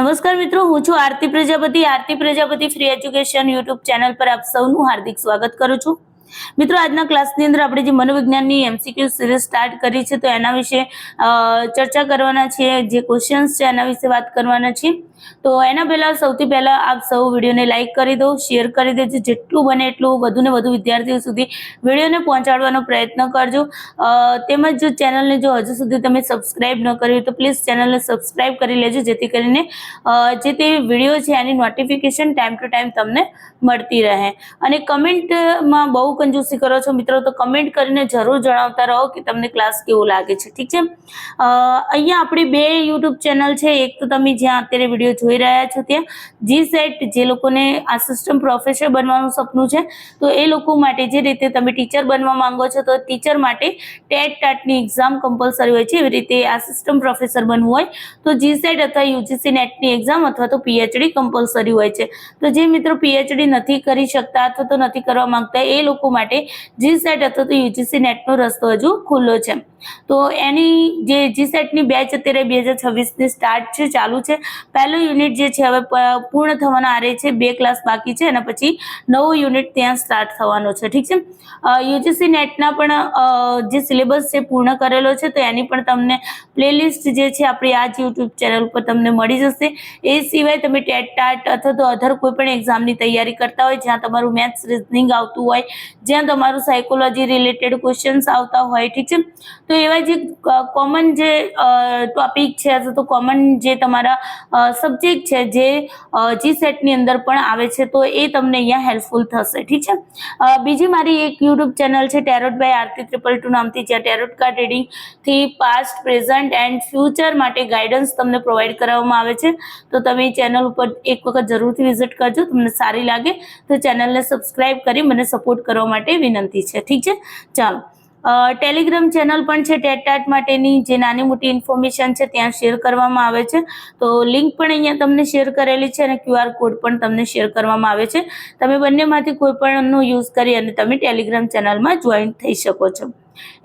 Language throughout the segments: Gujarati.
નમસ્કાર મિત્રો, હું છું Aarti Prajapati free education YouTube channel પર આપ સૌનું હાર્દિક સ્વાગત કરું છું। મિત્રો, આજના ક્લાસની અંદર આપણે જે મનોવિજ્ઞાનની એમસીક્યુ સિરીઝ સ્ટાર્ટ કરી છે તો એના વિશે ચર્ચા કરવાના છીએ, જે ક્વેશ્ચન્સ છે એના વિશે વાત કરવાના છીએ। તો એના પહેલા સૌથી પહેલા આપ સૌ વિડીયોને લાઈક કરી દો, શેર કરી દેજો, જેટલું બને એટલું વધુ ને વધુ વિદ્યાર્થીઓ સુધી વિડીયોને પહોંચાડવાનો પ્રયત્ન કરજો। તેમજ ચેનલને જો હજુ સુધી તમે સબસ્ક્રાઇબ ન કર્યું તો પ્લીઝ ચેનલને સબસ્ક્રાઇબ કરી લેજો, જેથી કરીને જે તે વિડીયો છે એની નોટિફિકેશન ટાઈમ ટુ ટાઈમ તમને મળતી રહે। અને કમેન્ટમાં બહુ કંજૂસી કરો છો મિત્રો, તો કમેન્ટ કરીને જરૂર જણાવતા રહો કે તમને ક્લાસ કેવો લાગે છે, ઠીક છે। અહીંયા આપણી બે યુટ્યુબ ચેનલ છે, એક તો તમે જ્યાં અત્યારે વિડીયો જોઈ રહ્યા છો ત્યાં GSET, જે લોકોને આસિસ્ટન્ટ પ્રોફેસર બનવાનું સપનું છે તો એ લોકો માટે, જે રીતે તમે ટીચર બનવા માંગો છો તો ટીચર માટે ટેટ-ટાટની એક્ઝામ કમ્પલસરી હોય છે, એવી રીતે આસિસ્ટન્ટ પ્રોફેસર બનવું હોય તો GSET અથવા UGC નેટની એક્ઝામ અથવા તો PhD કમ્પલસરી હોય છે। તો જે મિત્રો PhD નથી કરી શકતા અથવા તો નથી કરવા માંગતા એ લોકો માટે GSET અથવા તો UGC નેટનો રસ્તો હજુ ખુલ્લો છે। તો એની જે GSET ની બેચ અત્યારે 2026 ની સ્ટાર્ટ છે, ચાલુ છે। પહેલો યુનિટ જે છે હવે પૂર્ણ થવાના આરે છે, 2 ક્લાસ બાકી છે અને પછી નવો યુનિટ ત્યાં સ્ટાર્ટ થવાનો છે, ઠીક છે। UGC નેટના પણ જે સિલેબસ છે પૂર્ણ કરેલો છે તો એની પણ તમને પ્લેલિસ્ટ જે છે આપણી આ જ યુટ્યુબ ચેનલ ઉપર તમને મળી જશે। એ સિવાય તમે ટેટ-ટાટ અથવા તો અધર કોઈ પણ એક્ઝામની તૈયારી કરતા હોય, જ્યાં તમારું મેથ્સ, રીઝનિંગ આવતું હોય, જ્યાં તમારું સાયકોલોજી રિલેટેડ ક્વેશ્ચન્સ આવતા હોય, ઠીક છે, તો એવા જે કોમન જે ટોપિક છે અથવા તો કોમન જે તમારા સબ્જેક્ટ છે જે GSET ની અંદર પણ આવે છે તો એ તમને અહીંયા હેલ્પફુલ થશે, ઠીક છે। બીજી મારી એક યુટ્યુબ ચેનલ છે ટેરોટ બાય આરતી 222 નામથી, જ્યાં ટેરોટ કાર્ડ રીડિંગ થી પાસ્ટ, પ્રેઝન્ટ એન્ડ ફ્યુચર માટે ગાઈડન્સ તમને પ્રોવાઈડ કરવામાં આવે છે। તો તમે ચેનલ ઉપર એક વખત જરૂરથી વિઝિટ કરજો, તમને સારી લાગે તો ચેનલને સબસ્ક્રાઇબ કરી મને સપોર્ટ કરવા માટે વિનંતી છે, ઠીક છે। ચાલો, ટેલિગ્રામ ચેનલ પણ છે ટેટ-ટાટ માટેની, જે નાની મોટી ઇન્ફોર્મેશન છે ત્યાં શેર કરવામાં આવે છે, તો લિંક પણ અહીંયા તમને શેર કરેલી છે અને QR કોડ પણ તમને શેર કરવામાં આવે છે। તમે બંનેમાંથી કોઈ પણનો યુઝ કરી અને તમે ટેલિગ્રામ ચેનલમાં જોઈન થઈ શકો છો।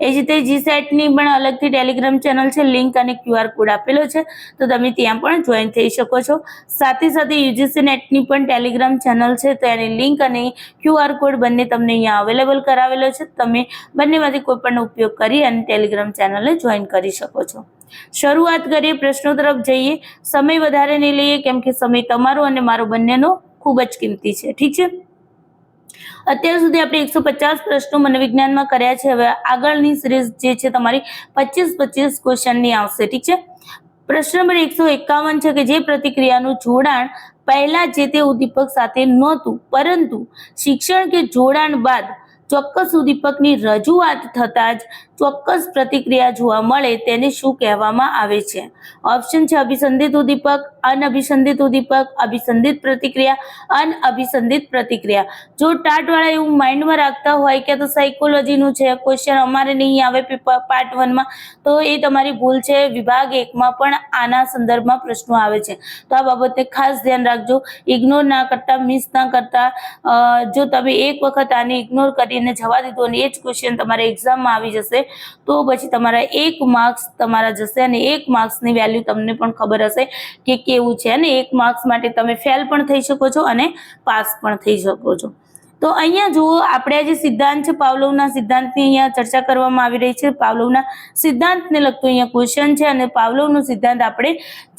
એ જ રીતે GSET ની પણ અલગથી ટેલિગ્રામ ચેનલ છે, લિંક અને QR કોડ આપેલો છે તો તમે ત્યાં પણ જોઈન થઈ શકો છો। સાથે સાથે UGC નેટની પણ ટેલિગ્રામ ચેનલ છે તો એની લિંક અને QR કોડ બંને તમને અહીંયા અવેલેબલ કરાવેલો છે, તમે બંનેમાંથી કોઈ પણનો ઉપયોગ કરી અને ટેલિગ્રામ ચેનલને જોઈન કરી શકો છો। શરૂઆત કરીએ, પ્રશ્નો તરફ જઈએ। સમય વધારે નહીં લઈએ, કેમ કે સમય તમારો અને મારો બંનેનો ખૂબ જ કિંમતી છે, ઠીક છે। અત્યાર સુધી આપણે 150 પ્રશ્નો મનોવિજ્ઞાનમાં કર્યા છે। હવે આગળની સિરીઝ જે છે તમારી 25 ક્વેશ્ચનની આવશે, ઠીક છે। પ્રશ્ન નંબર 151 છે કે જે પ્રતિક્રિયાનું જોડાણ પહેલા જે તે ઉદ્દીપક સાથે નહોતું, પરંતુ શિક્ષણ કે જોડાણ બાદ ચોક્કસ ઉદ્દીપકની રજૂઆત થતાં જ ચોક્કસ પ્રતિક્રિયા જોવા મળે તેને શું કહેવામાં આવે છે? ઓપ્શન છે અભિસંધિત ઉદ્દીપક, અનઅભિસંધિત ઉદ્દીપક, અભિસંધિત પ્રતિક્રિયા, અનઅભિસંધિત પ્રતિક્રિયા। જો ટાટવાળા એવું માઇન્ડમાં રાખતા હોય કે તો સાયકોલોજીનું છે ક્વેશ્ચન અમારે નહીં આવે પાર્ટ 1 માં, તો એ તમારી ભૂલ છે। વિભાગ 1 માં પણ આના સંદર્ભમાં પ્રશ્નો આવે છે, તો આ બાબતે ખાસ ધ્યાન રાખજો। ઇગ્નોર ના કરતા, મિસ ના કરતા, જો તમે એક વખત આને ઇગ્નોર કરીને જવા દીધો અને એ જ ક્વેશ્ચન તમારે એક્ઝામમાં આવી જશે તો પછી તમારા 1 માર્ક્સ તમારા જશે અને 1 માર્ક્સની વેલ્યુ તમને પણ ખબર હશે કે કેવું છે, અને 1 માર્ક્સ માટે તમે ફેલ પણ થઈ શકો છો અને પાસ પણ થઈ શકો છો। તો અહીંયા જુઓ, આપણે જે સિદ્ધાંત છે પાવલોવના સિદ્ધાંતની અહીંયા ચર્ચા કરવામાં આવી રહી છે। પાવલોવના સિદ્ધાંતને લગતો અહીંયા ક્વેશ્ચન છે અને પાવલોવનો સિદ્ધાંત આપણે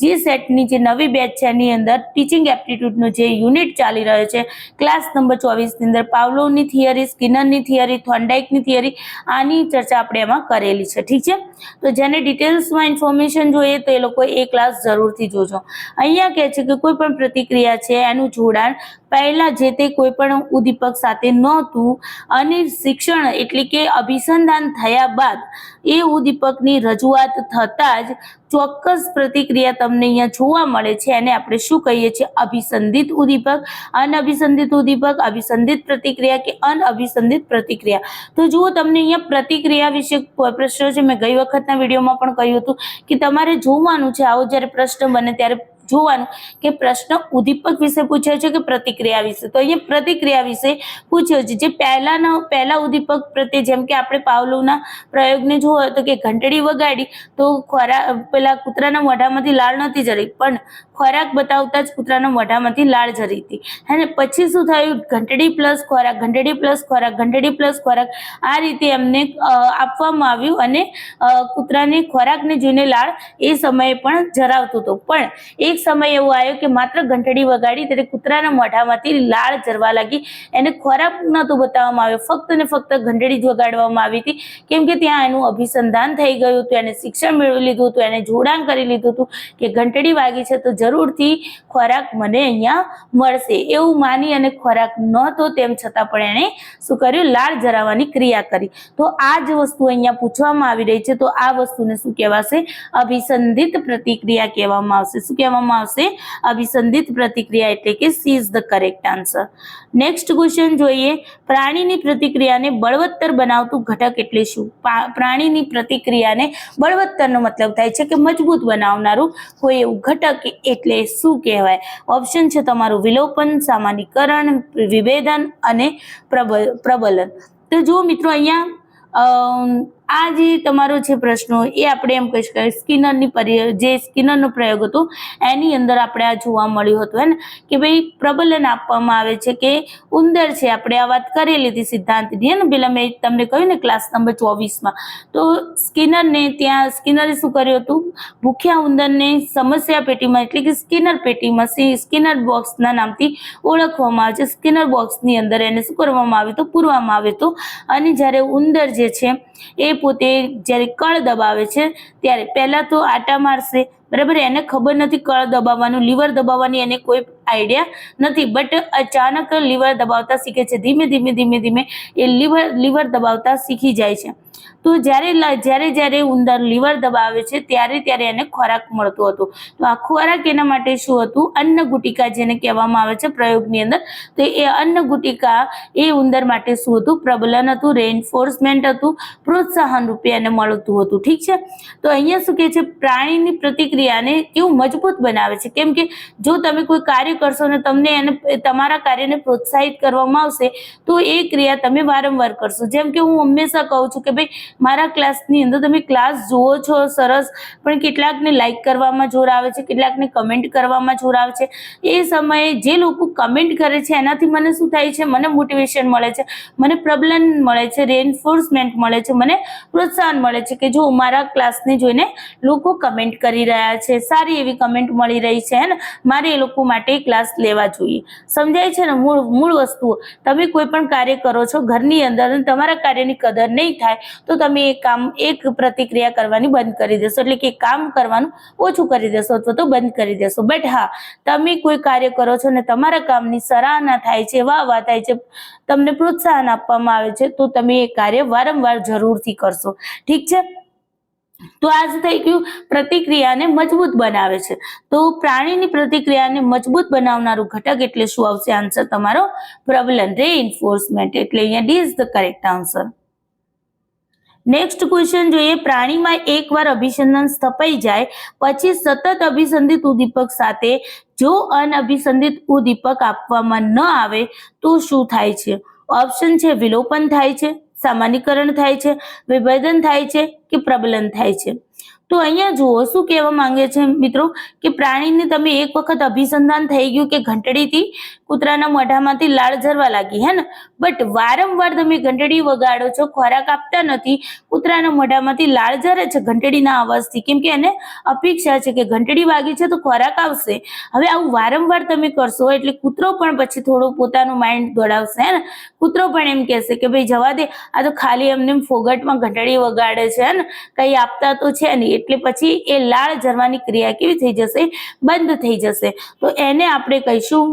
GSETની જે નવી બેચ છે એની અંદર ટીચિંગ એપ્ટિટ્યૂડનો જે યુનિટ ચાલી રહ્યો છે ક્લાસ નંબર 24 ની અંદર પાવલોવની થિયરી, સ્કિનરની થિયરી, થોર્નડાઇકની થિયરી, આની ચર્ચા આપણે એમાં કરેલી છે, ઠીક છે। તો જેને ડિટેલ્સમાં ઇન્ફોર્મેશન જોઈએ તો એ લોકો એ ક્લાસ જરૂરથી જોજો। અહીંયા કહે છે કે કોઈ પણ પ્રતિક્રિયા છે એનું જોડાણ પહેલા જે તે કોઈ પણ ઉદ્દીપક સાથે નહોતું અને શિક્ષણ એટલે કે અભિસંધાન થયા બાદ એ ઉદ્દીપકની રજૂઆત થતાં જ ચોક્કસ પ્રતિક્રિયા તમને અહીંયા જોવા મળે છે, એને આપણે શું કહીએ છીએ? અભિસંધિત ઉદ્દીપક, અનઅભિસંધિત ઉદ્દીપક, અભિસંધિત પ્રતિક્રિયા કે અનઅભિસંધિત પ્રતિક્રિયા। તો જુઓ, તમને અહીંયા પ્રતિક્રિયા વિશે પ્રશ્ન છે, મેં ગઈ વખતના વિડીયોમાં પણ કહ્યું હતું કે તમારે જોવાનું છે, આવો જ્યારે પ્રશ્ન બને ત્યારે જોવાનું કે પ્રશ્ન ઉદ્દીપક વિશે પૂછ્યો છે કે પ્રતિક્રિયા વિશે. તો અહીંયા પ્રતિક્રિયા વિશે પૂછ્યો છે. જે પહેલા ઉદ્દીપક પ્રત્યે, જેમ કે આપણે પાવલોવના પ્રયોગને જુઓ તો કે ઘંટડી વગાડી તો પેલા કૂતરાના મોઢામાંથી લાળ નથી જરી, પણ ખોરાક બતાવતા જ કૂતરાના મોઢામાંથી લાળ જરી હતી. અને પછી શું થયું? ઘંટડી પ્લસ ખોરાક, ઘંટડી પ્લસ ખોરાક, ઘંટડી પ્લસ ખોરાક, આ રીતે એમને આપવામાં આવ્યું અને કૂતરાને ખોરાકને જોઈને લાળ એ સમયે પણ જરાવતો હતો. પણ એક સમય એવો આવ્યો કે માત્ર ઘંટડી વગાડી ત્યારે કૂતરાના મોઢામાંથી લાળ જરવા લાગી. એને ખોરાક નહોતો બતાવવામાં આવ્યો, ફક્ત ને ફક્ત ઘંટડી જ વગાડવામાં આવી હતી, કેમ કે ત્યાં એનું અભિસંધાન થઈ ગયું હતું, એને શિક્ષણ મેળવી લીધું હતું, એને જોડાણ કરી લીધું હતું કે ઘંટડી વાગી છે તો જરૂરથી ખોરાક મને અહીંયા મળશે એવું માની અને ખોરાક નહોતો તેમ છતાં પણ એને શું કર્યું? લાળ જરાવવાની ક્રિયા કરી. તો આ જ વસ્તુ અહીંયા પૂછવામાં આવી રહી છે. તો આ વસ્તુને શું કહેવાશે? અભિસંધિત પ્રતિક્રિયા કહેવામાં આવશે. શું કહેવામાં આવશે? અભિસંધિત પ્રતિક્રિયા, એટલે કે she is the correct answer. Next question જોઈએ. પ્રાણીની પ્રતિક્રિયાને બળવત્તર બનાવતું ઘટક એટલે શું? પ્રાણીની પ્રતિક્રિયાને બળવત્તરનો મતલબ થાય છે કે મજબૂત બનાવનારું કોઈ એવું ઘટક એટલે શું કહેવાય? ઓપ્શન છે તમારું વિલોપન, સામાન્યકરણ, વિભેદન અને પ્રબલન. તો જો મિત્રો અહીંયા આ જે તમારો છે પ્રશ્નો એ આપણે એમ કહી શકાય સ્કિનરનો પ્રયોગ હતો એની અંદર આપણે આ જોવા મળ્યું હતું ને કે ભાઈ પ્રબલન આપવામાં આવે છે કે ઉંદર છે. આપણે આ વાત કરેલી હતી સિદ્ધાંતની ને પેલા મેં તમને કહ્યું ને ક્લાસ નંબર 24માં. તો સ્કિનરે શું કર્યું હતું? ભૂખ્યા ઉંદરને સમસ્યા પેટીમાં એટલે કે સ્કિનર પેટીમાં, સ્કિનર બોક્સના નામથી ઓળખવામાં આવે છે. સ્કિનર બોક્સની અંદર એને શું કરવામાં આવ્યું હતું? પૂરવામાં આવ્યું હતું. અને જ્યારે ઉંદર જે છે એ પોતે જ્યારે કળ દબાવે છે ત્યારે પહેલા તો આટા મારશે, બરાબર? એને ખબર નથી કળ દબાવવાનું, લીવર દબાવવાની એને કોઈ આઈડિયા નથી, બટ અચાનક લીવર દબાવતા શીખે છે. ધીમે ધીમે એ લીવર દબાવતા શીખી જાય છે. તો જ્યારે ઉંદર લીવર દબાવે છે ત્યારે એને ખોરાક મળતો હતો. તો આ ખોરાક એના માટે શું હતું? અન્ન ગુટિકા જેને કહેવામાં આવે છે પ્રયોગની અંદર. તો એ અન્ન ગુટિકા એ ઉંદર માટે શું હતું? પ્રબલન હતું, રેઇન્ફોર્સમેન્ટ હતું, પ્રોત્સાહન રૂપે એને મળતું હતું. ઠીક છે. તો અહીંયા શું કહે છે? પ્રાણીની પ્રતિક્રિયાને કેવું મજબૂત બનાવે છે. કેમ કે જો તમે કોઈ કાર્ય કરશો ને તમને તમારા કાર્યને પ્રોત્સાહિત કરવામાં આવશે તો એ ક્રિયા તમે વારંવાર કરશો. જેમ કે હું હંમેશા કહું છું કે ભાઈ મારા ક્લાસની અંદર તમે ક્લાસ જુઓ છો સરસ, પણ કેટલાકને લાઈક કરવામાં જોર આવે છે, કેટલાકને કમેન્ટ કરવામાં જોર આવે છે. એ સમયે જે લોકો કમેન્ટ કરે છે એનાથી મને શું થાય છે? મને મોટિવેશન મળે છે, મને પ્રબલન મળે છે, રેઇન્ફોર્સમેન્ટ મળે છે, મને પ્રોત્સાહન મળે છે કે જો મારા ક્લાસને જોઈને લોકો કમેન્ટ કરી રહ્યા છે, સારી એવી કમેન્ટ મળી રહી છે ને, મારે એ લોકો માટે ક્લાસ લેવા જોઈએ. સમજાય છે ને? મૂળ વસ્તુઓ તમે કોઈ પણ કાર્ય કરો છો ઘરની અંદર અને તમારા કાર્યની કદર નહીં થાય તો તમે એક પ્રતિક્રિયા કરવાની બંધ કરી દેશો, એટલે કે કામ કરવાનું ઓછું કરી દેશો અથવા તો બંધ કરી દેશો. બટ હા, તમે કોઈ કાર્ય કરો છો ને તમારા કામની સરાહના થાય છે, વાહ થાય છે, તમને પ્રોત્સાહન આપવામાં આવે છે તો તમે એ કાર્ય વારંવાર જરૂરથી કરશો. ઠીક છે. તો આ જ થઈ ગયું પ્રતિક્રિયાને મજબૂત બનાવે છે. તો પ્રાણીની પ્રતિક્રિયાને મજબૂત બનાવનારું ઘટક એટલે શું આવશે? આન્સર તમારો પ્રબલન, રેઇન્ફોર્સમેન્ટ. એટલે અહીંયા D is the correct answer. Next question જોઈએ. પ્રાણીમાં એકવાર અભિસંધાન સ્થપાઈ જાય પછી સતત અભિસંધિત ઉદ્દીપક સાથે જો અનઅભિસંધિત ઉદ્દીપક આપવામાં ન આવે તો શું થાય છે? ઓપ્શન છે વિલોપન થાય છે, સામાન્યકરણ થાય છે, વિભેદન થાય છે કે પ્રબલન થાય છે. તો અહીંયા જુઓ શું કહેવા માંગે છે મિત્રો કે પ્રાણીને તમે એક વખત અભિસંધાન થઈ ગયું કે ઘંટડીથી કૂતરાના મોઢામાંથી લાળ ઝરવા લાગી, હે ને? બટ વારંવાર તમે ઘંટડી વગાડો છો, ખોરાક આપતા નથી, કૂતરાના મોઢામાંથી લાળ ઝરે છે ઘંટડીના અવાજથી, કેમ કે એને અપેક્ષા છે કે ઘંટડી વાગી છે તો ખોરાક આવશે. હવે આવું વારંવાર તમે કરશો એટલે કૂતરો પણ પછી થોડું પોતાનું માઇન્ડ દોડાવશે, હે ને? કૂતરો પણ એમ કહેશે કે ભાઈ જવા દે, આ તો ખાલી એમને ફોગટમાં ઘંટડી વગાડે છે, હે ને? કઈ આપતા તો છે નહીં. એટલે પછી એ લાળ ઝરવાની ક્રિયા કેવી થઈ જશે? બંધ થઈ જશે. તો એને આપણે કહીશું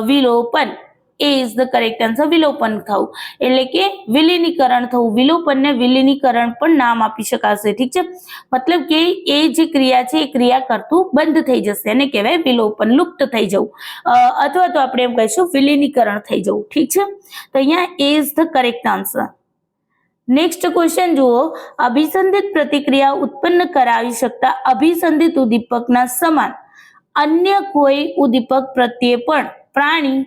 વિલોપન. એ ઇઝ ધ કરેક્ટ આન્સર. વિલોપન થવું એટલે કે વિલીનીકરણ થવું. વિલોપનને વિલીનીકરણ પણ નામ આપી શકાશે. ઠીક છે. મતલબ કે એ જે ક્રિયા છે એ ક્રિયા કરતું બંધ થઈ જશે, એને કહેવાય વિલોપન, લુપ્ત થઈ જવું, અથવા તો આપણે એમ કહીશું વિલીનીકરણ થઈ જવું. ઠીક છે. તો અહીંયા A is the correct answer. Next question જુઓ. અભિસંધિત પ્રતિક્રિયા ઉત્પન્ન કરાવી શકતા અભિસંધિત ઉદ્દીપકના સમાન અન્ય કોઈ ઉદ્દીપક પ્રત્યે પણ પ્રાણી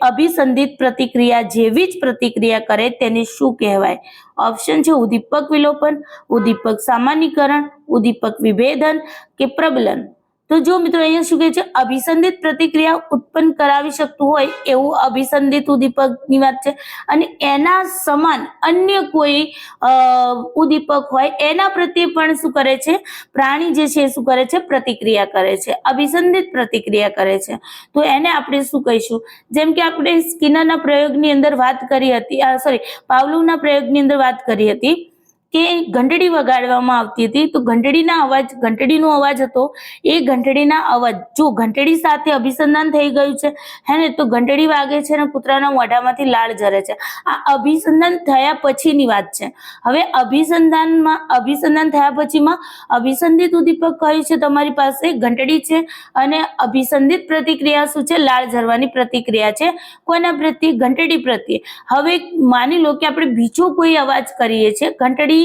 અભિસંધિત પ્રતિક્રિયા જેવી જ પ્રતિક્રિયા કરે તેને શું કહેવાય? ઓપ્શન છે ઉદ્દીપક વિલોપન, ઉદ્દીપક સામાન્યકરણ, ઉદ્દીપક વિભેદન કે પ્રબલન. તો જો મિત્રો અહીંયા શું કહે છે, અભિસંધિત પ્રતિક્રિયા ઉત્પન્ન કરાવી શકતું હોય એવું અભિસંધિત ઉદ્દીપકની વાત છે, અને એના સમાન અન્ય કોઈ ઉદ્દીપક હોય એના પ્રત્યે પણ શું કરે છે, પ્રાણી જે છે શું કરે છે, પ્રતિક્રિયા કરે છે, અભિસંધિત પ્રતિક્રિયા કરે છે. તો એને આપણે શું કહીશું? જેમ કે આપણે સ્કિનરના પ્રયોગની અંદર વાત કરી હતી, પાવલોવના પ્રયોગની અંદર વાત કરી હતી કે ઘંટડી વગાડવામાં આવતી હતી, તો ઘંટડીનો અવાજ હતો, એ ઘંટડીના અવાજ, જો ઘંટડી સાથે અભિસંધાન થઈ ગયું છે હે ને, તો ઘંટડી વાગે છે અને કૂતરાના મોઢામાંથી લાળ ઝરે છે. આ અભિસંધાન થયા પછીની વાત છે. હવે અભિસંધાન થયા પછીમાં અભિસંધિત ઉદ્દીપક કયું છે? તમારી પાસે ઘંટડી છે, અને અભિસંધિત પ્રતિક્રિયા શું છે? લાળ ઝરવાની પ્રતિક્રિયા છે. કોના પ્રત્યે? ઘંટડી પ્રત્યે. હવે માની લો કે આપણે બીજો કોઈ અવાજ કરીએ છીએ, ઘંટડી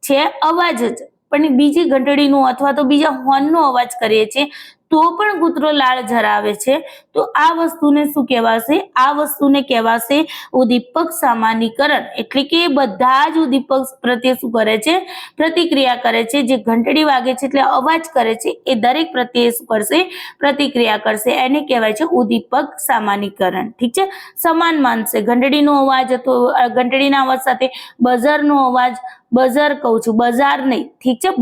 છે અવાજ જ, પણ બીજી ઘંટડીનો અથવા તો બીજા હોર્નનો અવાજ કરીએ છીએ તો પણ કૂતરો લાળ ઝરાવે છે, તો આ વસ્તુને શું કહેવાશે? આ વસ્તુને કહેવાશે ઉદ્દીપક સામાન્યકરણ. એટલે કે બધા જ ઉદ્દીપક પ્રત્યે શું કરે છે? પ્રતિક્રિયા કરે છે. જે ઘંટડી વાગે છે એટલે અવાજ કરે છે, એ દરેક પ્રત્યે શું કરશે? પ્રતિક્રિયા કરશે. એને કહેવાય છે ઉદ્દીપક સામાન્યકરણ. ઠીક છે, સમાન માનશે. ઘંટડીનો અવાજ હતો, ઘંટડીના અવાજ સાથે બઝરનો અવાજ, બઝર કહું છું, બજાર નહીં, ઠીક છે,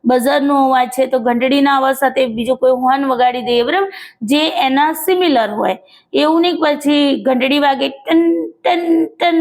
બઝરનો અવાજ છે તો ઘંટડીના અવાજ સાથે બીજો કોઈ હોર્ન વગાડી દઈએ, બરાબર, જે એના સિમિલર હોય. એવું નહીં પછી ઘંટડી વાગે ટન ટન ટન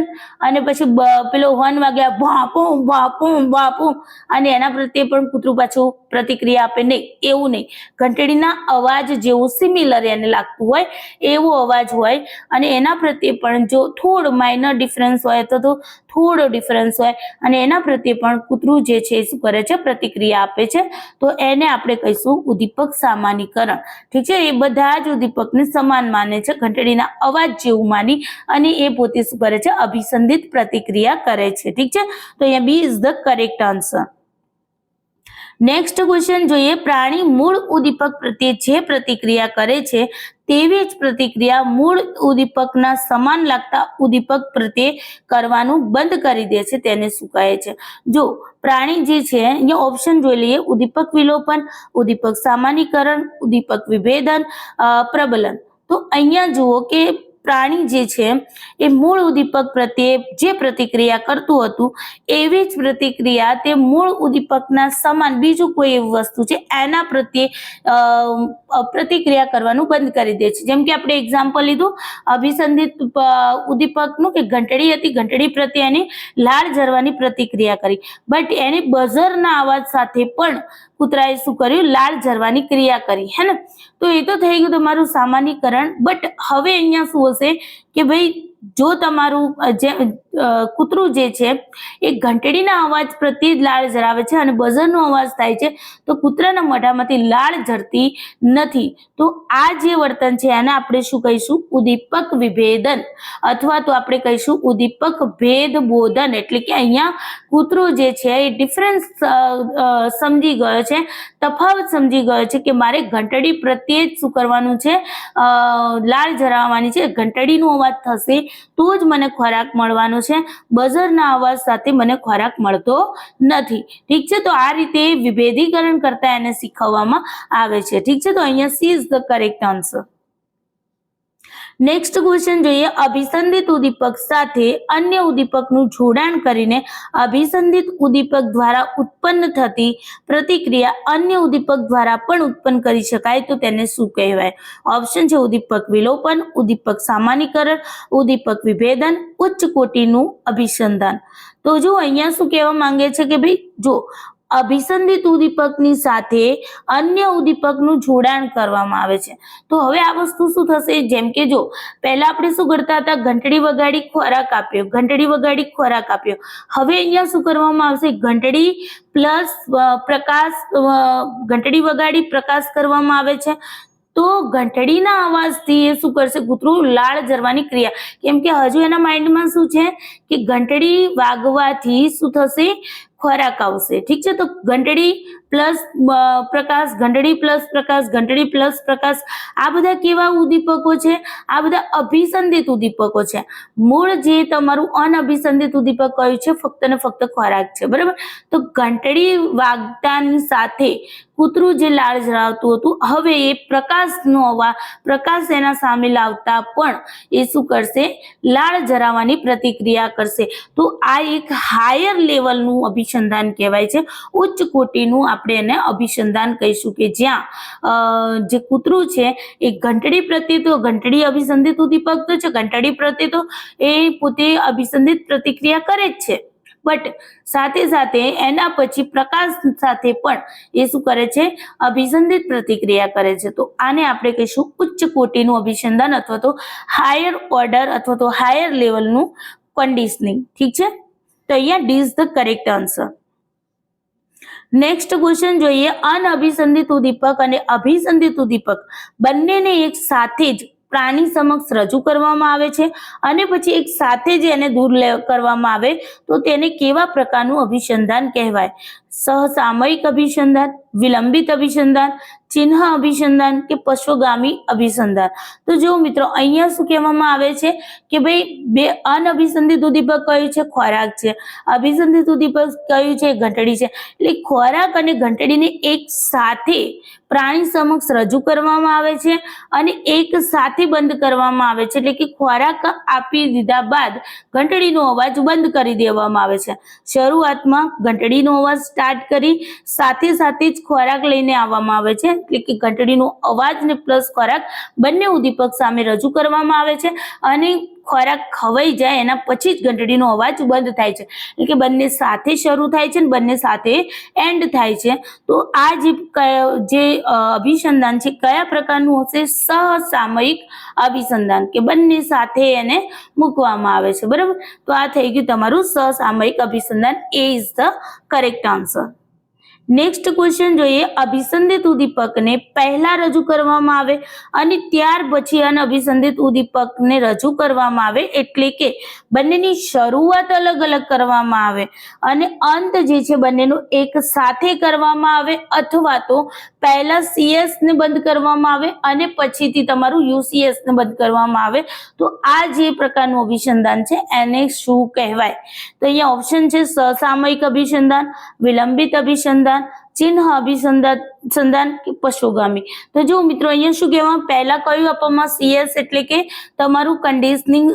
અને પછી પેલો હોર્ન વાગ્યા ભાપું ભાપું ભાપું અને એના પ્રત્યે પણ કૂતરું પાછું પ્રતિક્રિયા આપે, નહીં, એવું નહીં. ઘંટડીના અવાજ જેવું સિમિલર એને લાગતું હોય એવો અવાજ હોય, અને એના પ્રત્યે પણ જો થોડો માઇનર ડિફરન્સ હોય તો થોડો ડિફરન્સ હોય, અને એના પ્રત્યે પણ કૂતરું જે છે શું કરે છે? પ્રતિક્રિયા આપે છે. તો એને આપણે કહીશું ઉદ્દીપક સામાન્યકરણ. ઠીક છે, એ બધા જ ઉદ્દીપકને સમાન માને છે, ઘંટડીના અવાજ જેવું માની, અને એ પોતે શું કરે છે? અભિસંધિત પ્રતિક્રિયા કરે છે. ઠીક છે, તો અહીંયા B is the correct answer. Next question જોઈએ. પ્રાણી મૂળ ઉદ્દીપક પ્રત્યે જે પ્રતિક્રિયા કરે છે તેવી જ પ્રતિક્રિયા મૂળ ઉદ્દીપકના સમાન લાગતા ઉદ્દીપક પ્રત્યે કરવાનું બંધ કરી દે છે, તેને શું કહે છે? જો પ્રાણી જે છે, અહીંયા ઓપ્શન જોઈ લઈએ. ઉદ્દીપક વિલોપન, ઉદ્દીપક સામાન્યકરણ, ઉદ્દીપક વિભેદન, પ્રબલન. તો અહીંયા જુઓ કે પ્રાણી જે છે એ મૂળ ઉદ્દીપક પ્રત્યે જે પ્રતિક્રિયા કરતું હતું એવી જ પ્રતિક્રિયા તે મૂળ ઉદ્દીપકના સમાન બીજું કોઈ એવી વસ્તુ છે એના પ્રત્યે પ્રતિક્રિયા કરવાનું બંધ કરી દે છે. જેમ કે આપણે એક્ઝામ્પલ લીધું અભિસંધિત ઉદ્દીપકનું, કે ઘંટડી હતી, ઘંટડી પ્રત્યે એની લાળ ઝરવાની પ્રતિક્રિયા કરી, બટ એની બઝરના અવાજ સાથે પણ કૂતરાએ શું કર્યું? લાળ ઝરવાની ક્રિયા કરી, હે ને. તો એ તો થઈ ગયું તમારું સામાન્યકરણ. બટ હવે અહીંયા શું હશે કે ભાઈ જો તમારું જે કૂતરું જે છે એ ઘંટડીના અવાજ પ્રત્યે જ લાળ ઝરાવે છે અને બઝરનો અવાજ થાય છે તો કૂતરાના મોઢામાંથી લાળ ઝરતી નથી, તો આ જે વર્તન છે એને આપણે શું કહીશું? ઉદ્દીપક વિભેદન, અથવા તો આપણે કહીશું ઉદ્દીપક ભેદબોધન. એટલે કે અહીંયા કૂતરો જે છે એ ડિફરન્સ સમજી ગયો છે, તફાવત સમજી ગયો છે કે મારે ઘંટડી પ્રત્યે જ શું કરવાનું છે? લાળ ઝરાવવાની છે. ઘંટડીનો અવાજ થશે તો જ મને ખોરાક મળવાનો છે, બઝરના અવાજ સાથે મને ખોરાક મળતો નથી. ઠીક છે, તો આ રીતે વિભેદીકરણ કરતા એને શીખવવામાં આવે છે. ઠીક છે, તો અહીંયા she is the correct answer. Next question જોઈએ. અભિસંધિત ઉદ્દીપક સાથે અન્ય ઉદ્દીપકનું જોડાણ કરીને અભિસંધિત ઉદ્દીપક દ્વારા ઉત્પન્ન થતી પ્રતિક્રિયા અન્ય ઉદ્દીપક દ્વારા પણ ઉત્પન્ન કરી શકાય તો તેને શું કહેવાય? ઓપ્શન છે ઉદ્દીપક વિલોપન, ઉદ્દીપક સામાન્યકરણ, ઉદ્દીપક વિભેદન, ઉચ્ચ કોટીનું અભિસંધાન. તો જો અહીંયા શું કહેવા માંગે છે કે ભાઈ જો અભિસંધિત ઉદ્દીપકની સાથે અન્ય ઉદ્દીપકનું જોડાણ કરવામાં આવે છે, તો હવે આ વસ્તુ શું થશે? જેમ કે જો પહેલા આપણે શું કરતા હતા? ઘંટડી વગાડી ખોરાક આપ્યો, ઘંટડી વગાડી ખોરાક આપ્યો. હવે અહીંયા શું કરવામાં આવશે? ઘંટડી પ્લસ પ્રકાશ, ઘંટડી વગાડી પ્રકાશ કરવામાં આવે છે, તો ઘંટડીના અવાજથી એ શું કરશે? કૂતરું લાળ ઝરવાની ક્રિયા, કેમ કે હજુ એના માઇન્ડમાં શું છે કે ઘંટડી વાગવાથી શું થશે? ખોરાક આવશે. ઠીક છે, તો ઘંટડી પ્લસ પ્રકાશ, ઘંટડી પ્લસ પ્રકાશ, ઘંટડી પ્લસ પ્રકાશ, આ બધા કેવા ઉદ્દીપકો છે? આ બધા અભિસંધિત ઉદ્દીપકો છે. મૂળ જે તમારું અનઅભિસંધિત ઉદ્દીપક કયું છે? ફક્ત ને ફક્ત ખોરાક છે. બરાબર, તો ઘંટડી વાગતાની સાથે કૂતરું જે લાળ જરાવતું હતું, હવે એ પ્રકાશનો અવાજ, પ્રકાશ એના સામે લાવતા પણ એ શું કરશે? લાળ જરાવવાની પ્રતિક્રિયા કરશે. તો આ એક હાયર લેવલનું અભિસંધાન કહેવાય છે. ઉચ્ચ કોટીનું આપણે એને અભિસંધાન કહીશું, કે જ્યાં જે કૂતરું છે એ ઘંટડી પ્રત્યે, તો ઘંટડી અભિસંધિત ઉદ્દીપક તો છે, ઘંટડી પ્રત્યે તો એ પોતે અભિસંધિત પ્રતિક્રિયા કરે જ છે, બટ સાથે સાથે એના પછી પ્રકાશ સાથે પણ એ શું કરે છે? અભિસંધિત પ્રતિક્રિયા કરે છે. તો આને આપણે કહીશું ઉચ્ચ કોટીનું અભિસંધાન અથવા તો હાયર ઓર્ડર અથવા તો હાયર લેવલનું કન્ડિશનિંગ. ઠીક છે, તો અહીંયા D is the correct answer. Next question જોઈએ. અનઅભિસંધિત ઉદ્દીપક અને અભિસંધિત ઉદ્દીપક બંનેને એક સાથે જ પ્રાણી સમક્ષ રજૂ કરવામાં આવે છે અને પછી એક સાથે જ એને દૂર કરવામાં આવે તો તેને કેવા પ્રકારનું અભિસંધાન કહેવાય? સહસામયિક અભિસંધાન, વિલંબિત અભિસંધાન, ચિહ્ન અભિસંધાન કે પશ્વગામી અભિસંધાન? તો જો મિત્રો, અહીંયા શું કહેવામાં આવે છે કે ભાઈ બે અનઅભિસંધિત ઉદ્દીપક કયું છે? ખોરાક છે. અભિસંધિત ઉદ્દીપક કયું છે? ઘંટડી છે. એટલે ખોરાક અને ઘંટડીને એક સાથે પ્રાણી સમક્ષ રજૂ કરવામાં આવે છે અને એક સાથે બંધ કરવામાં આવે છે. એટલે કે ખોરાક આપી દીધા બાદ ઘંટડીનો અવાજ બંધ કરી દેવામાં આવે છે. શરૂઆતમાં ઘંટડીનો અવાજ સ્ટાર્ટ કરી સાથે સાથે જ ખોરાક લઈને આવવામાં આવે છે. એટલે કે ઘંટડીનો અવાજ ને પ્લસ ખોરાક બંને ઉદ્દીપક સામે રજૂ કરવામાં આવે છે અને ખોરાક ખવાઈ જાય એના પછી જ ઘંટડીનો અવાજ બંધ થાય છે. એટલે કે બંને સાથે શરૂ થાય છે અને બંને સાથે એન્ડ થાય છે. તો આ જે અભિસંધાન છે કયા પ્રકારનું હશે? સહસામયિક અભિસંધાન, કે બંને સાથે એને મૂકવામાં આવે છે. બરાબર, તો આ થઈ ગયું તમારું સહસામયિક અભિસંધાન. A is the correct answer. Next question જોઈએ. અભિસંધિત ઉદ્દીપકને પહેલા રજૂ કરવામાં આવે અને ત્યાર પછી અનઅભિસંધિત ઉદ્દીપકને રજૂ કરવામાં આવે, એટલે કે બંનેની શરૂઆત અલગ અલગ કરવામાં આવે અને અંત જે છે બંનેનો એક સાથે કરવામાં આવે, અથવા તો પહેલા CS ને બંધ કરવામાં આવે અને પછીથી તમારું UCS ને બંધ કરવામાં આવે. તો આ જે પ્રકારનું અભિસંધાન છે એને શું કહેવાય? તો અહીંયા ઓપ્શન છે સહસામયિક અભિસંધાન, વિલંબિત અભિસંધાન, ચિહ્ન અભિસંધાન કે પશ્વગામી? તો જો મિત્રો, અહીંયા શું કહેવામાં? પહેલા કયું આપવામાં? CS એટલે કે તમારું કન્ડિશનિંગ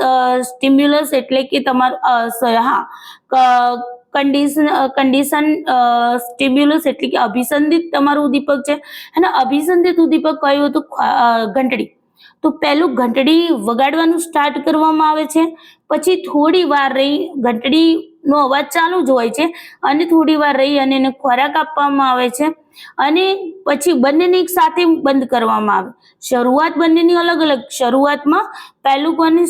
સ્ટિમ્યુલસ, એટલે કે તમારું કન્ડિશન સ્ટિમ્યુલસ એટલે કે અભિસંધિત તમારું ઉદ્દીપક છે. અને અભિસંધિત ઉદ્દીપક કયું હતું? ઘંટડી. તો પહેલું ઘંટડી વગાડવાનું સ્ટાર્ટ કરવામાં આવે છે, પછી થોડી વાર રહી ઘંટડી નો અવાજ ચાલુ જ હોય છે અને થોડી વાર રહી અને એને ખોરાક આપવામાં આવે છે અને પછી બંનેને એક સાથે બંધ કરવામાં આવે. શરૂઆત બંનેની અલગ અલગ. શરૂઆતમાં પહેલું કોને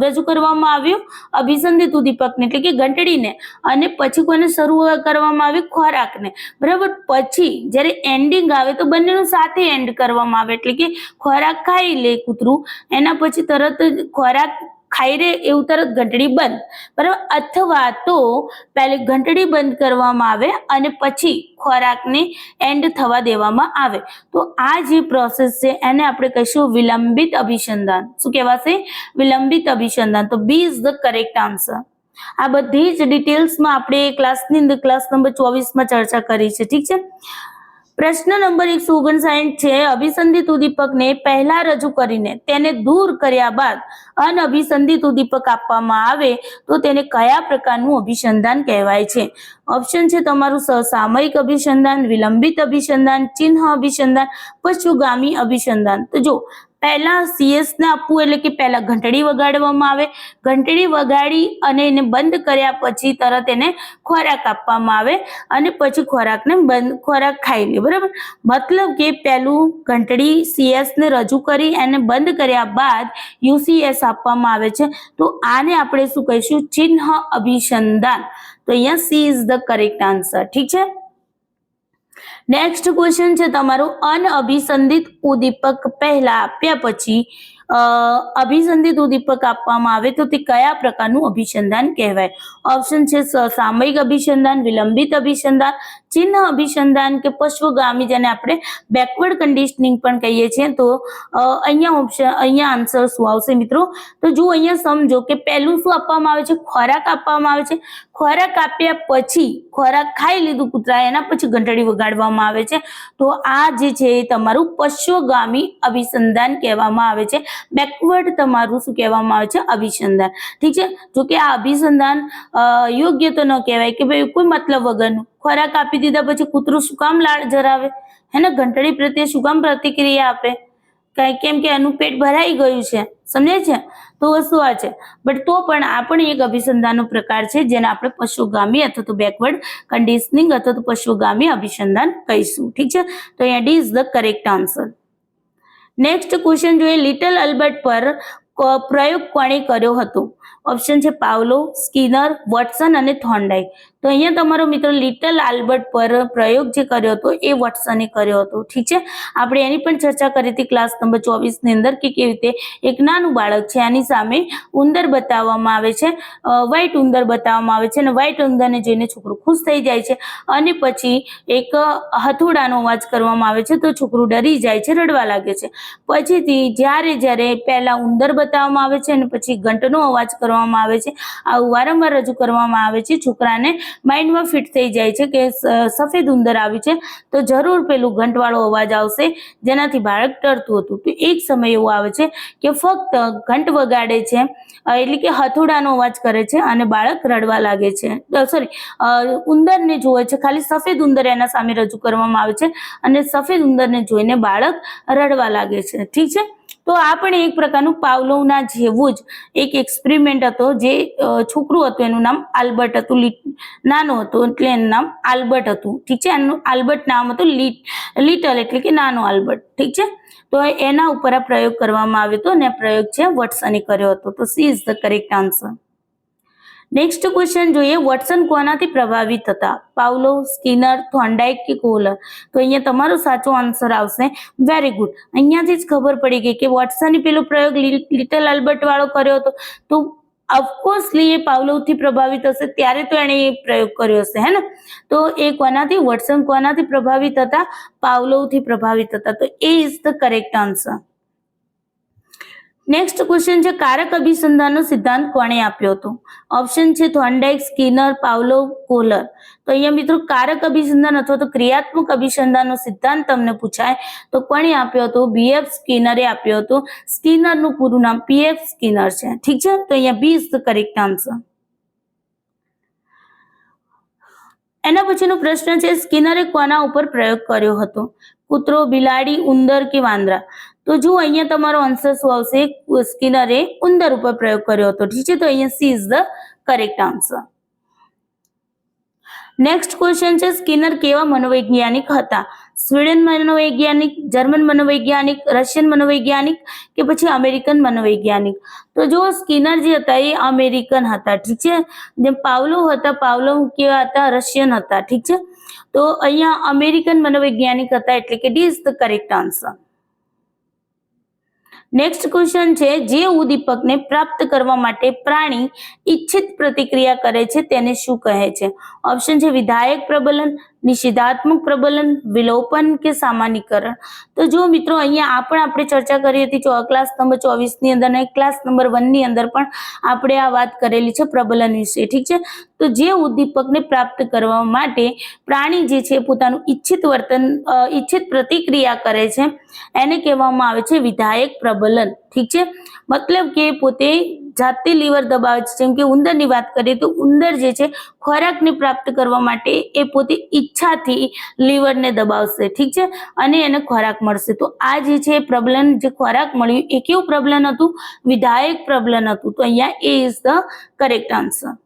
રજૂ કરવામાં આવ્યું? અભિસંધિત ઉદ્દીપકને, એટલે કે ઘંટડીને, અને પછી કોને શરૂ કરવામાં આવ્યું? ખોરાકને. બરાબર, પછી જ્યારે એન્ડિંગ આવે તો બંનેનું સાથે એન્ડ કરવામાં આવે, એટલે કે ખોરાક ખાઈ લે કૂતરું, એના પછી તરત જ ખોરાક ખાઈ રે એવું તરત ઘંટડી બંધ. બરાબર, અથવા તો પહેલી ઘંટડી બંધ કરવામાં આવે અને પછી ખોરાકને એન્ડ થવા દેવામાં આવે. તો આ જે પ્રોસેસ છે એને આપણે કહીશું વિલંબિત અભિસંધાન. શું કહેવાશે? વિલંબિત અભિસંધાન. તો B is the correct answer. આ બધી જ ડિટેલ્સમાં આપણે ક્લાસ નંબર 24માં ચર્ચા કરી છે. ઠીક છે. પ્રશ્ન નંબર 159 છે. અભિસંધિત ઉદ્દીપકને પહેલા રજૂ કરીને તેને દૂર કર્યા બાદ અનઅભિસંધિત ઉદ્દીપક આપવામાં આવે તો તેને કયા પ્રકારનું અભિસંધાન કહેવાય છે? ઓપ્શન છે તમારું સહસામયિક અભિસંધાન, વિલંબિત અભિસંધાન, ચિહ્ન અભિસંધાન, પશ્વગામી અભિસંધાન. તો જો પહેલા CS ને આપવું એટલે કે પહેલા ઘંટડી વગાડવામાં આવે, ઘંટડી વગાડી અને એને બંધ કર્યા પછી તરત એને ખોરાક આપવામાં આવે અને પછી ખોરાક ખાઈ લે. બરાબર, મતલબ કે પહેલું ઘંટડી CS ને રજૂ કરી એને બંધ કર્યા બાદ UCS આપવામાં આવે છે. તો આને આપણે શું કહીશું? ચિહ્ન અભિસંધાન. તો અહીંયા C is the correct answer. ઠીક છે. નેક્સ્ટ ક્વેશ્ચન છે તમારું. અનઅભિસંધિત ઉદ્દીપક પહેલા આપ્યા પછી અભિસંધિત ઉદ્દીપક આપવામાં આવે તો તે કયા પ્રકારનું અભિસંધાન કહેવાય? ઓપ્શન છે સામયિક અભિસંધાન, વિલંબિત અભિસંધાન, ચિહ્ન અભિસંધાન કે પશ્વગામી, જેને આપણે બેકવર્ડ કન્ડિશનિંગ પણ કહીએ છીએ. તો અહીંયા આન્સર શું આવશે મિત્રો? તો જો અહીંયા સમજો કે પહેલું શું આપવામાં આવે છે? ખોરાક આપવામાં આવે છે. ખોરાક આપ્યા પછી, ખોરાક ખાઈ લીધું કૂતરાએ, એના પછી ઘંટડી વગાડવામાં આવે છે. તો આ જે છે એ તમારું પશ્વગામી અભિસંધાન કહેવામાં આવે છે. બેકવર્ડ તમારું શું કહેવામાં આવે છે? અભિસંધાન. ઠીક છે. જો કે આ અભિસંધાન યોગ્ય તો ન કહેવાય કે ભાઈ કોઈ મતલબ વગરનું. ખોરાક આપી દીધા પછી કૂતરું શું કામ લાળ જરાવે, હે ને? ઘંટડી પ્રત્યે શું કામ પ્રતિક્રિયા આપે? કેમ કે એનું પેટ ભરાઈ ગયું છે, સમજે છે? તો વસ્તુ આ છે. બટ તો પણ આ પણ એક અભિસંધાનનો પ્રકાર છે જેને આપણે પશ્વગામી અથવા તો બેકવર્ડ કન્ડિશનિંગ અથવા તો પશ્વગામી અભિસંધાન કહીશું. ઠીક છે. તો અહીંયા D is the correct answer. Next question જોઈએ. લિટલ અલ્બર્ટ પર પ્રયોગ કોણે કર્યો હતો? ઓપ્શન છે પાવલોવ, સ્કિનર, વોટસન અને થોર્નડાઇક. તો અહીંયા તમારો મિત્રો લિટલ આલ્બર્ટ પર પ્રયોગ જે કર્યો હતો એ વોટસને કર્યો હતો. ઠીક છે. આપણે એની પણ ચર્ચા કરી હતી ક્લાસ નંબર 24 ની અંદર કે કેવી રીતે એક નાનું બાળક છે, આની સામે ઉંદર બતાવવામાં આવે છે, વ્હાઈટ ઉંદર બતાવવામાં આવે છે અને વ્હાઈટ ઉંદરને જોઈને છોકરું ખુશ થઈ જાય છે અને પછી એક હથોડાનો અવાજ કરવામાં આવે છે તો છોકરું ડરી જાય છે, રડવા લાગે છે. પછીથી જ્યારે પહેલા ઉંદર બતાવવામાં આવે છે અને પછી ઘંટનો અવાજ કરવામાં આવે છે, આવું વારંવાર રજૂ કરવામાં આવે છે, છોકરાને માઇન્ડમાં ફિટ થઈ જાય છે કે સફેદ ઉંદર આવ્યું છે તો જરૂર પેલું ઘંટવાળો અવાજ આવશે જેનાથી બાળક ડરતું હતું. તો એક સમય એવો આવે છે કે ફક્ત ઘંટ વગાડે છે, એટલે કે હથોડાનો અવાજ કરે છે અને બાળક રડવા લાગે છે. ઉંદરને જોવે છે, ખાલી સફેદ ઉંદર એના સામે રજૂ કરવામાં આવે છે અને સફેદ ઉંદરને જોઈને બાળક રડવા લાગે છે. ઠીક છે. તો આ પણ એક પ્રકારનું પાવલોવના જેવું જ એક એક્સપેરિમેન્ટ હતો. જે છોકરું હતું એનું નામ આલ્બર્ટ હતું, નાનો હતો એટલે એનું નામ આલ્બર્ટ હતું. ઠીક છે. એનું આલ્બર્ટ નામ હતું લિટલ એટલે કે નાનો આલ્બર્ટ. ઠીક છે. તો એના ઉપર આ પ્રયોગ કરવામાં આવ્યો હતો અને પ્રયોગ છે વોટસને કર્યો હતો. તો she is the correct answer. Next question જોઈએ. વોટસન કોનાથી પ્રભાવિત હતા? પાવલોવ, સ્કિનર, થોર્નડાઇક કે કોહલર? તો અહીંયા તમારો સાચો આન્સર આવશે. Very good. અહીંયાથી જ ખબર પડી ગઈ કે વોટસને પેલો પ્રયોગ લિટલ આલ્બર્ટ વાળો કર્યો હતો તો ઓફકોર્સલી એ પાવલોવથી પ્રભાવિત હશે, ત્યારે તો એણે એ પ્રયોગ કર્યો હશે, હે ને? તો એ કોનાથી? વોટસન કોનાથી પ્રભાવિત હતા? પાવલોવથી પ્રભાવિત હતા. તો A is the correct answer. Next question છે. કારક અભિસંધાનનો સિદ્ધાંત કોણે આપ્યો હતો? ઓપ્શન છે થોર્નડાઇક, સ્કિનર, પાવલોવ, કોહલર. તો અહીંયા મિત્રો કારક અભિસંધાન અથવા તો ક્રિયાત્મક અભિસંધાનનો સિદ્ધાંત તમને પૂછાય તો કોણે આપ્યો હતો? BF સ્કિનરે આપ્યો હતો. સ્કિનરનું પૂરું નામ PF સ્કિનર છે. ઠીક છે. તો અહીંયા B is the correct answer. એના પછીનો પ્રશ્ન છે. સ્કિનરે કોના ઉપર પ્રયોગ કર્યો હતો? કૂતરો, બિલાડી, ઉંદર કે વાંદરા? તો જો અહીંયા તમારો આન્સર શું આવશે? સ્કિનરે ઉંદર ઉપર પ્રયોગ કર્યો હતો. ઠીક છે. તો અહીંયા she is the correct answer. Next question છે. સ્કિનર કેવા મનોવૈજ્ઞાનિક હતા? સ્વીડન મનોવૈજ્ઞાનિક, જર્મન મનોવૈજ્ઞાનિક, રશિયન મનોવૈજ્ઞાનિક કે પછી અમેરિકન મનોવૈજ્ઞાનિક? તો જો સ્કિનર જે હતા એ અમેરિકન હતા. ઠીક છે. જેમ પાવલોવ હતા, પાવલોવ કેવા હતા? રશિયન હતા. ઠીક છે. તો અહીંયા અમેરિકન મનોવૈજ્ઞાનિક હતા એટલે કે D is the correct answer. Next question છે. જે ઉદ્દીપકને પ્રાપ્ત કરવા માટે પ્રાણી ઈચ્છિત પ્રતિક્રિયા કરે છે તેને શું કહે છે? ઓપ્શન છે વિધાયક પ્રબલન, નિષેધાત્મક પ્રબલન, વિલોપન કે સામાન્યકરણ? તો જો મિત્રો અહીંયા આ પણ આપણે ચર્ચા કરી હતી ક્લાસ નંબર 24 ની અંદર અને ક્લાસ નંબર 1 ની અંદર પણ આપણે આ વાત કરેલી છે પ્રબલન વિશે. ઠીક છે. તો જે ઉદ્દીપકને પ્રાપ્ત કરવા માટે પ્રાણી જે છે પોતાનું ઈચ્છિત પ્રતિક્રિયા કરે છે એને કહેવામાં આવે છે વિધાયક પ્રબલન. ઠીક છે. મતલબ કે પોતે જાતે લીવર દબાવે છે. જેમ કે ઉંદરની વાત કરીએ તો ઉંદર જે છે ખોરાકને પ્રાપ્ત કરવા માટે એ પોતે ઈચ્છાથી લીવરને દબાવશે. ઠીક છે. અને એને ખોરાક મળશે. તો આ જે છે પ્રબલન, જે ખોરાક મળ્યું એ કેવું પ્રબલન હતું? વિધાયક પ્રબલન હતું. તો અહીંયા A is the correct answer.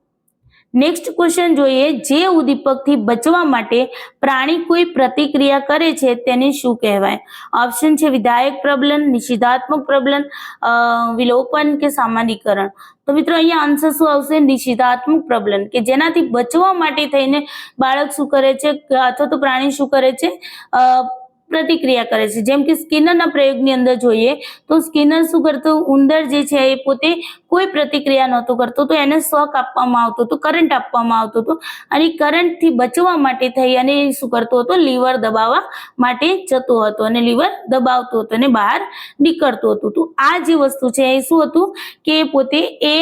Next question જોઈએ. જે ઉદ્દીપકથી બચવા માટે પ્રાણી કોઈ પ્રતિક્રિયા કરે છે તેને શું કહેવાય? ઓપ્શન છે વિધાયક પ્રબલન, નિષેધાત્મક પ્રબલન, વિલોપન કે સામાન્યકરણ? તો મિત્રો અહીંયા આન્સર શું આવશે? નિષેધાત્મક પ્રબલન, કે જેનાથી બચવા માટે થઈને બાળક શું કરે છે અથવા તો પ્રાણી શું કરે છે? પ્રતિક્રિયા કરે છે। જેમ કે સ્કિનરના પ્રયોગની અંદર જોઈએ તો સ્કિનર શું કરતો, ઉંદર જે છે એ પોતે કોઈ પ્રતિક્રિયા નહોતો કરતો તો એને શોક આપવામાં આવતો હતો, કરંટ આપવામાં આવતો હતો અને કરંટથી બચવા માટે થઈ અને શું કરતો હતો, લીવર દબાવવા માટે જતો હતો અને લીવર દબાવતો હતો અને બહાર નીકળતો હતો। તો આ જે વસ્તુ છે એ શું હતું કે પોતે એ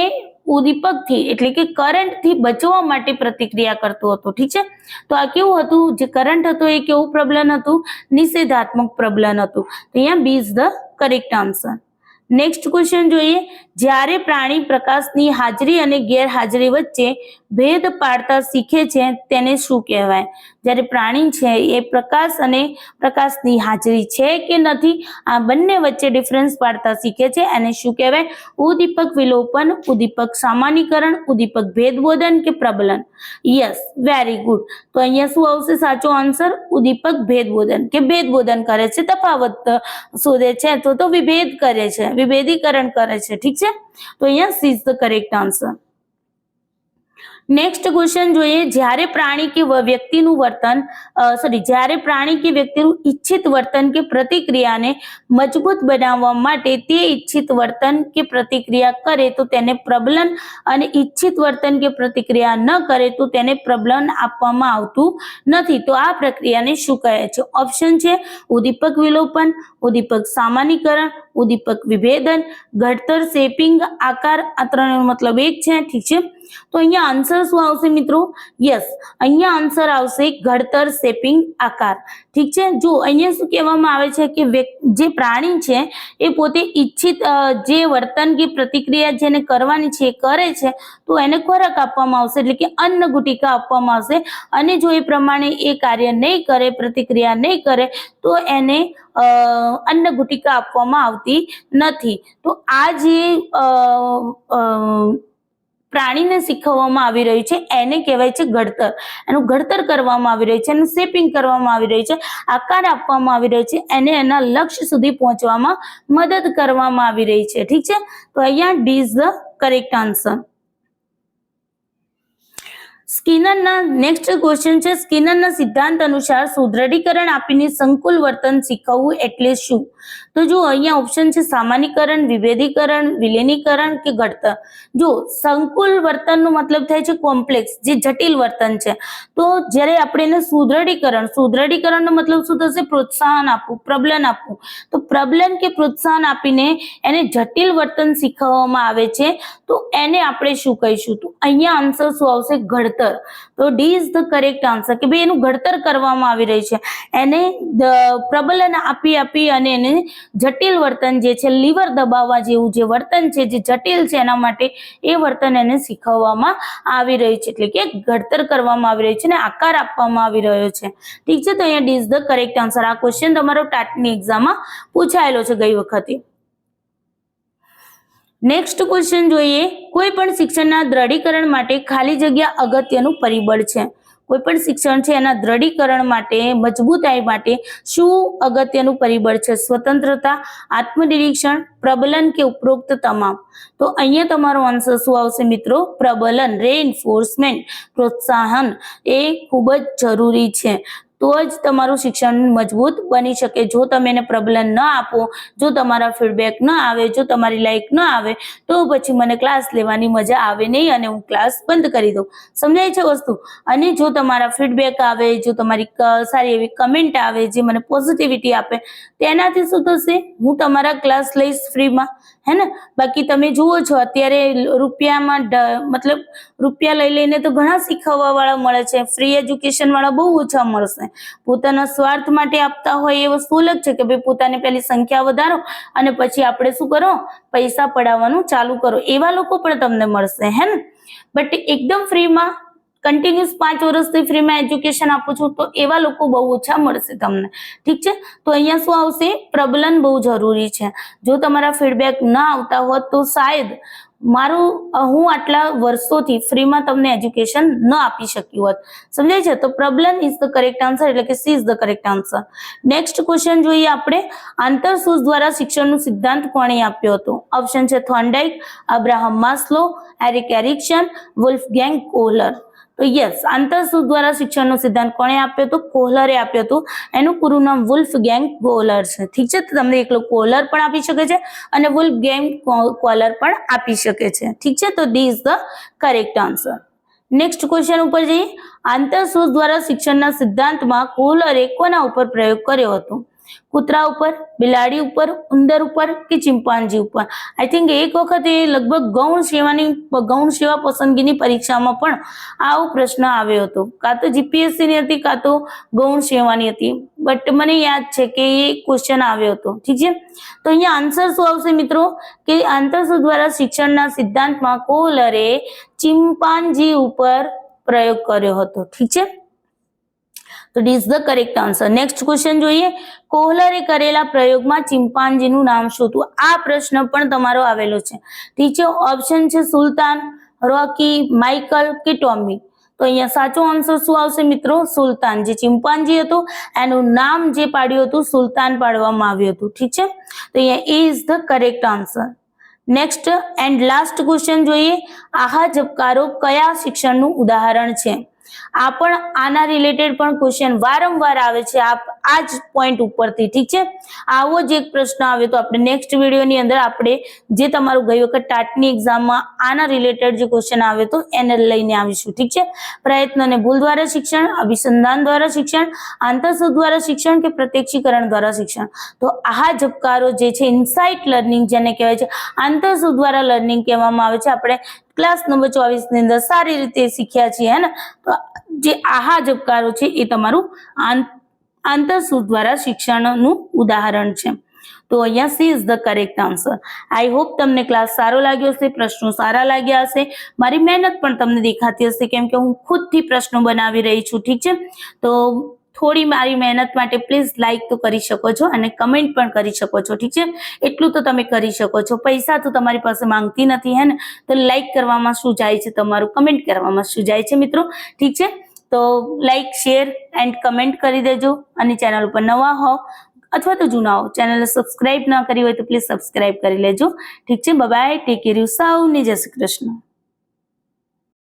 ઉદ્દીપકથી એટલે કે કરંટથી બચવા માટે પ્રતિક્રિયા કરતો હતો। ઠીક છે, તો આ કેવું હતું, જે કરંટ હતો એ કેવું પ્રબલન હતું, નિષેધાત્મક પ્રબલન હતું। તો અહીંયા B is the correct answer. Next question જોઈએ, જ્યારે પ્રાણી પ્રકાશની હાજરી અને ગેરહાજરી વચ્ચે ભેદ પાડતા શીખે છે તેને શું કહેવાય? જ્યારે પ્રાણી છે એ પ્રકાશ અને પ્રકાશની હાજરી છે કે નથી આ બંને વચ્ચે ડિફરન્સ પાડતા શીખે છે એને શું કહેવાય? ઉદ્દીપક વિલોપન, ઉદ્દીપક સામાન્યકરણ, ઉદ્દીપક ભેદબોધન કે પ્રબલન? Yes, very good. તો અહીંયા શું આવશે સાચો આન્સર? ઉદ્દીપક ભેદબોધન કે ભેદબોધન કરે છે, તફાવત શોધે છે તો વિભેદ કરે છે, વિભેદીકરણ કરે છે। ઠીક છે, તો અહીંયા she is the correct answer. Next question જોઈએ, જ્યારે પ્રાણી કે વ્યક્તિનું વર્તન જ્યારે પ્રાણી કે વ્યક્તિનું ઈચ્છિત વર્તન કે પ્રતિક્રિયાને મજબૂત બનાવવા માટે તે ઈચ્છિત વર્તન કે પ્રતિક્રિયા કરે તો તેને પ્રબલન અને ઈચ્છિત વર્તન કે પ્રતિક્રિયા ન કરે તો તેને પ્રબલન આપવામાં આવતું નથી। તો આ પ્રક્રિયાને શું કહે છે? ઓપ્શન છે ઉદ્દીપક વિલોપન, ઉદ્દીપક સામાન્યકરણ, ઉદ્દીપક વિભેદન, ઘડતર, શેપિંગ, આકાર। આ ત્રણનો મતલબ એક છે। ઠીક છે, તો અહીંયા આન્સર શું આવશે મિત્રો? યસ, અહીંયા આન્સર આવશે ઘડતર, શેપિંગ, આકાર। ઠીક છે, જો અહીંયા શું કહેવામાં આવે છે કે જે પ્રાણી છે એ પોતે ઈચ્છિત જે વર્તન કે પ્રતિક્રિયા જેને કરવાની છે એ કરે છે તો એને ખોરાક આપવામાં આવશે એટલે કે અન્ન ગુટિકા આપવામાં આવશે અને જો એ પ્રમાણે એ કાર્ય નહીં કરે, પ્રતિક્રિયા નહીં કરે તો એને અન્ન ગુટિકા આપવામાં આવતી નથી। તો આ જે પ્રાણીને શીખવવામાં આવી રહ્યું છે એને કહેવાય છે ઘડતર। એનું ઘડતર કરવામાં આવી રહ્યું છે, એનું શેપિંગ કરવામાં આવી રહ્યું છે, આકાર આપવામાં આવી રહ્યો છે, એને એના લક્ષ્ય સુધી પહોંચવામાં મદદ કરવામાં આવી રહી છે। ઠીક છે, તો અહીંયા D is the correct answer. સ્કિનરના નેક્સ્ટ ક્વેશ્ચન છે, સ્કિનરના સિદ્ધાંત અનુસાર સુદ્રઢીકરણ આપીને સંકુલ વર્તન શીખવવું એટલે શું? તો જો અહીંયા ઓપ્શન છે સામાન્યકરણ, વિભેદીકરણ, વિલીનીકરણ કે ઘડતર। જો સંકુલ વર્તનનો મતલબ થાય છે કોમ્પ્લેક્સ, જે જટિલ વર્તન છે। તો જ્યારે આપણે એને સુદ્રઢીકરણનો મતલબ શું થશે? પ્રોત્સાહન આપવું, પ્રબલન આપવું। તો પ્રબલન કે પ્રોત્સાહન આપીને એને જટિલ વર્તન શીખવવામાં આવે છે તો એને આપણે શું કહીશું? તો અહીંયા આન્સર શું આવશે? ઘડતર। તો D is the correct answer કે ભાઈ એનું ઘડતર કરવામાં આવી રહ્યું છે, એને પ્રબલન આપી અને એને જટિલ વર્તન જે છે, લીવર દબાવવા જેવું જે વર્તન છે જે જટિલ છે એના માટે એ વર્તન એને શીખવવામાં આવી રહ્યું છે એટલે કે ઘડતર કરવામાં આવી રહ્યું છે અને આકાર આપવામાં આવી રહ્યો છે। ઠીક છે, તો અહીંયા D is the correct answer. આ ક્વેશ્ચન તમારો ટાટની એક્ઝામમાં પૂછાયેલો છે ગઈ વખતે। નેક્સ્ટ ક્વેશ્ચન જોઈએ, કોઈ પણ શિક્ષણના દ્રઢીકરણ માટે ખાલી જગ્યા અગત્યનું પરિબળ છે। કોઈ પણ શિક્ષણ છે એના દ્રઢીકરણ માટે, મજબૂતાઈ માટે શું અગત્યનું પરિબળ છે? સ્વતંત્રતા, આત્મનિરીક્ષણ, પ્રબલન કે ઉપરોક્ત તમામ? તો અહીંયા તમારો આન્સર શું આવશે મિત્રો? પ્રબલન, રેઇન્ફોર્સમેન્ટ, પ્રોત્સાહન એ ખૂબ જ જરૂરી છે તો જ તમારું શિક્ષણ મજબૂત બની શકે। જો તમે એને પ્રબલન ન આપો, જો તમારા ફીડબેક ન આવે, જો તમારી લાઈક ન આવે તો પછી મને ક્લાસ લેવાની મજા આવે નહીં અને હું ક્લાસ બંધ કરી દઉં। સમજાય છે વસ્તુ? અને જો તમારા ફીડબેક આવે, જો તમારી સારી એવી કમેન્ટ આવે જે મને પોઝિટિવિટી આપે તેનાથી શું થશે? હું તમારા ક્લાસ લઈશ ફ્રીમાં, હે ને? બાકી તમે જુઓ છો અત્યારે રૂપિયામાં મતલબ રૂપિયા લઈ લઈને તો ઘણા શીખવવા વાળા મળે છે, ફ્રી એજ્યુકેશન વાળા બહુ ઓછા મળશે। પોતાના સ્વાર્થ માટે આપતા હોય એ વસ્તુ અલગ છે કે ભાઈ પોતાની પેલી સંખ્યા વધારો અને પછી આપણે શું કરો? પૈસા પડાવવાનું ચાલુ કરો, એવા લોકો પણ તમને મળશે, હે ને? બટ એકદમ ફ્રીમાં કન્ટિન્યુઅસ 5 વર્ષથી ફ્રીમાં એજ્યુકેશન આપું છું તો એવા લોકો બહુ ઓછા મળશે તમને। ઠીક છે, તો અહીંયા શું આવશે? પ્રબલન બહુ જરૂરી છે। જો તમારા ફીડબેક ના આવતા હોત તો શાયદ હું આટલા વર્ષોથી ફ્રીમાં તમને એજ્યુકેશન ન આપી શક્યું હોત। સમજાય છે? તો પ્રબલન ઇઝ ધ કરેક્ટ આન્સર એટલે કે she is the correct answer. Next question જોઈએ આપણે, આંતરસૂઝ દ્વારા શિક્ષણનો સિદ્ધાંત કોણે આપ્યો હતો? ઓપ્શન છે Thorndike, Abraham Maslow, Erik Erikson, Wolfgang Kohler. તો યસ, આંતરસૂઝ દ્વારા શિક્ષણનો સિદ્ધાંત કોણે આપ્યો હતો? કોહલરે આપ્યો હતો. એનું પૂરું નામ વુલ્ફગેંગ કોહલર છે. ઠીક છે, તો તમને એકલો કોહલર પણ આપી શકે છે અને વુલ્ફગેંગ કોહલર પણ આપી શકે છે. ઠીક છે, તો the is the correct answer. Next question ઉપર જઈએ. આંતરસૂઝ દ્વારા શિક્ષણના સિદ્ધાંતમાં કોહલરે કોના ઉપર પ્રયોગ કર્યો હતો? કૂતરા ઉપર, બિલાડી ઉપર, ઉંદર ઉપર કે ચિંપાંજી ઉપર? આઈ થિંક એક વખત એ લગભગ ગૌણ સેવા પસંદગીની પરીક્ષામાં પણ આવો પ્રશ્ન આવ્યો હતો. કાં તો જીપીએસસી ની હતી, કાં તો ગૌણ સેવાની હતી, બટ મને યાદ છે કે એ ક્વેશ્ચન આવ્યો હતો. ઠીક છે, તો અહીંયા આન્સર શું આવશે મિત્રો? કે આંતરસૂઝ દ્વારા શિક્ષણના સિદ્ધાંતમાં કોહલરે ચિંપાંજી ઉપર પ્રયોગ કર્યો હતો. ઠીક છે, તો this is the correct answer. Next question જોઈએ. કોહલરે કરેલા પ્રયોગમાં ચિંપાંજીનું નામ શું હતું? આ પ્રશ્ન પણ તમારો આવેલો છે. ઠીક છે, ઓપ્શન છે સુલતાન, રોકી, માઇકલ કે ટોમી. તો અહીંયા સાચો આન્સર શું આવશે મિત્રો? સુલતાન. જે ચિંપાંજી હતું એનું નામ જે પાડ્યું હતું સુલતાન પાડવામાં આવ્યું હતું. ઠીક છે, તો અહીંયા A is the correct answer. Next and last question જોઈએ. આહા ઝબકારો કયા શિક્ષણનું ઉદાહરણ છે? આ પણ આના રિલેટેડ પણ ક્વેશ્ચન વારંવાર આવે છે આ જ પોઈન્ટ ઉપરથી. ઠીક છે, આવો જ એક પ્રશ્ન આવ્યો તો આપણે નેક્સ્ટ વિડીયોની અંદર આપણે જે તમારું ગઈ વખત ટાટની એક્ઝામમાં આના રિલેટેડ જે ક્વેશ્ચન આવ્યો તો એને લઈને આવીશું. ઠીક છે, પ્રયત્ન અને ભૂલ દ્વારા શિક્ષણ, અભિસંધાન દ્વારા શિક્ષણ, આંતરસૂઝ દ્વારા શિક્ષણ કે પ્રત્યક્ષીકરણ દ્વારા શિક્ષણ? તો આહા ઝબકારો જે છે ઇનસાઇટ લર્નિંગ જેને કહેવાય છે, આંતરસૂઝ દ્વારા લર્નિંગ કહેવામાં આવે છે. આપણે ક્લાસ નંબર 24 ની અંદર સારી રીતે શીખ્યા છીએ હે ને. તો જે આહા ઝબકારો છે એ તમારું આંતરસૂઝ દ્વારા શિક્ષણનું ઉદાહરણ છે. તો અહીંયા she is the correct answer. I hope તમને ક્લાસ સારો લાગ્યો હશે, પ્રશ્નો સારા લાગ્યા હશે, મારી મહેનત પણ તમને દેખાતી હશે કેમ કે હું ખુદથી પ્રશ્નો બનાવી રહી છું. ઠીક છે, તો થોડી મારી મહેનત માટે પ્લીઝ લાઈક તો કરી શકો છો અને કમેન્ટ પણ કરી શકો છો. ઠીક છે, એટલું તો તમે કરી શકો છો. પૈસા તો તમારી પાસે માંગતી નથી હે ને, તો લાઈક કરવામાં શું જાય છે તમારું, કમેન્ટ કરવામાં શું જાય છે મિત્રો. ઠીક છે, તો લાઈક, શેર એન્ડ કમેન્ટ કરી દેજો. અને ચેનલ ઉપર નવા હો અથવા તો જૂના હો, ચેનલને સબસ્ક્રાઇબ ના કરી હોય તો પ્લીઝ સબસ્ક્રાઇબ કરી લેજો. ઠીક છે, bye bye, take care you, સૌને જય શ્રી કૃષ્ણ.